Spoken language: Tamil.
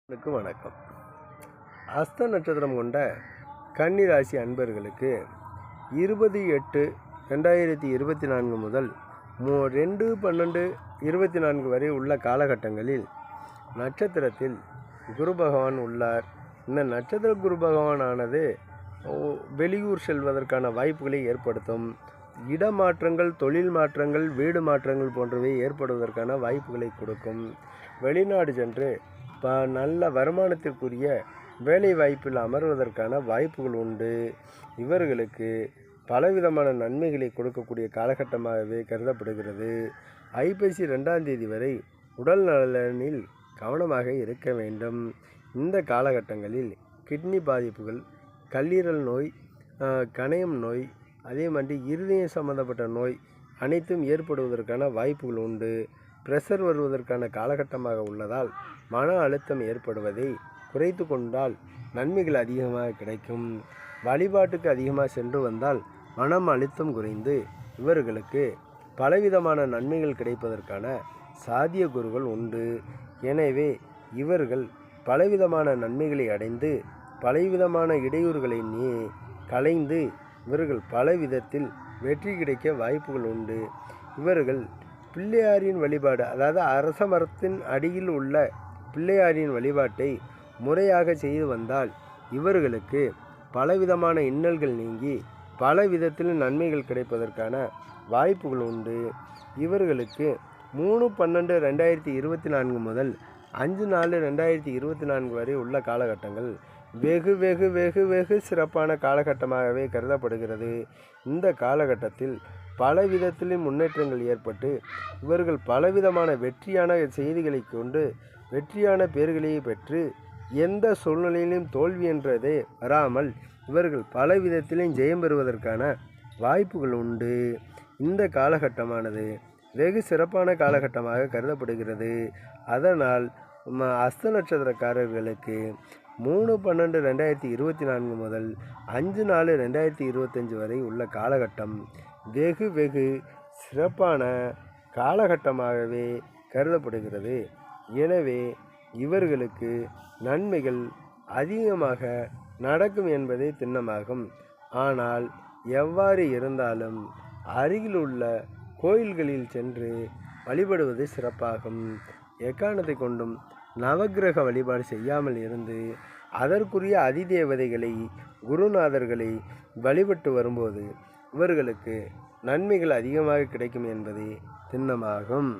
வணக்கம். அஸ்த நட்சத்திரம் கொண்ட கன்னி ராசி அன்பர்களுக்கு 20/8/2024 முதல் 2/12/24 வரை உள்ள காலகட்டங்களில் நட்சத்திரத்தில் குரு பகவான் உள்ளார். இந்த நட்சத்திர குரு பகவானானது வெளியூர் செல்வதற்கான வாய்ப்புகளை ஏற்படுத்தும். இடமாற்றங்கள், தொழில் மாற்றங்கள், வீடு மாற்றங்கள் போன்றவை ஏற்படுவதற்கான வாய்ப்புகளை கொடுக்கும். வெளிநாடு சென்று நல்ல வருமானத்திற்குரிய வேலை வாய்ப்பில் அமர்வதற்கான வாய்ப்புகள் உண்டு. இவர்களுக்கு பலவிதமான நன்மைகளை கொடுக்கக்கூடிய காலகட்டமாகவே கருதப்படுகிறது. ஐப்பசி 2ஆம் தேதி வரை உடல் நலனில் கவனமாக இருக்க வேண்டும். இந்த காலகட்டங்களில் கிட்னி பாதிப்புகள், கல்லீரல் நோய், கணையம் நோய், அதே மாதிரி இருதயம் சம்பந்தப்பட்ட நோய் அனைத்தும் ஏற்படுவதற்கான வாய்ப்புகள் உண்டு. பிரஷர் வருவதற்கான காலகட்டமாக உள்ளதால் மன அழுத்தம் ஏற்படுவதை குறைத்து கொண்டால் நன்மைகள் அதிகமாக கிடைக்கும். வழிபாட்டுக்கு அதிகமாக சென்று வந்தால் மனம் அழுத்தம் குறைந்து இவர்களுக்கு பலவிதமான நன்மைகள் கிடைப்பதற்கான சாத்தியக்கூறுகள் உண்டு. எனவே இவர்கள் பலவிதமான நன்மைகளை அடைந்து பலவிதமான இடையூறுகளை களைந்து இவர்கள் பல விதத்தில் வெற்றி கிடைக்க வாய்ப்புகள் உண்டு. இவர்கள் பிள்ளையாரின் வழிபாடு, அதாவது அரச மரத்தின் அடியில் உள்ள பிள்ளையாரின் வழிபாட்டை முறையாக செய்து வந்தால் இவர்களுக்கு பலவிதமான இன்னல்கள் நீங்கி பல விதத்தில் நன்மைகள் கிடைப்பதற்கான வாய்ப்புகள் உண்டு. இவர்களுக்கு 3/12/2024 முதல் 5/4/2024 வரை உள்ள காலகட்டங்கள் வெகு வெகு வெகு வெகு சிறப்பான காலகட்டமாகவே கருதப்படுகிறது. இந்த காலகட்டத்தில் பல விதத்திலும் முன்னேற்றங்கள் ஏற்பட்டு இவர்கள் பலவிதமான வெற்றியான செய்திகளை கொண்டு வெற்றியான பேர்களை பெற்று எந்த சூழ்நிலையிலும் தோல்வி என்றதே வராமல் இவர்கள் பல விதத்திலும் ஜெயம் பெறுவதற்கான வாய்ப்புகள் உண்டு. இந்த காலகட்டமானது வெகு சிறப்பான காலகட்டமாக கருதப்படுகிறது. அதனால் அஸ்த நட்சத்திரக்காரர்களுக்கு 3/12/2024 முதல் 5/4/2025 வரை உள்ள காலகட்டம் வெகு வெகு சிறப்பான காலகட்டமாகவே கருதப்படுகிறது. எனவே இவர்களுக்கு நன்மைகள் அதிகமாக நடக்கும் என்பதே திண்ணமாகும். ஆனால் எவ்வாறு இருந்தாலும் அருகில் உள்ள கோயில்களில் சென்று வழிபடுவது சிறப்பாகும். எக்காரணத்தை கொண்டும் நவக்கிரக வழிபாடு செய்யாமல் இருந்து அதற்குரிய அதிதேவதைகளை, குருநாதர்களை வழிபட்டு வரும்போது இவர்களுக்கு நன்மைகள் அதிகமாக கிடைக்கும் என்பதே திண்ணமாகும்.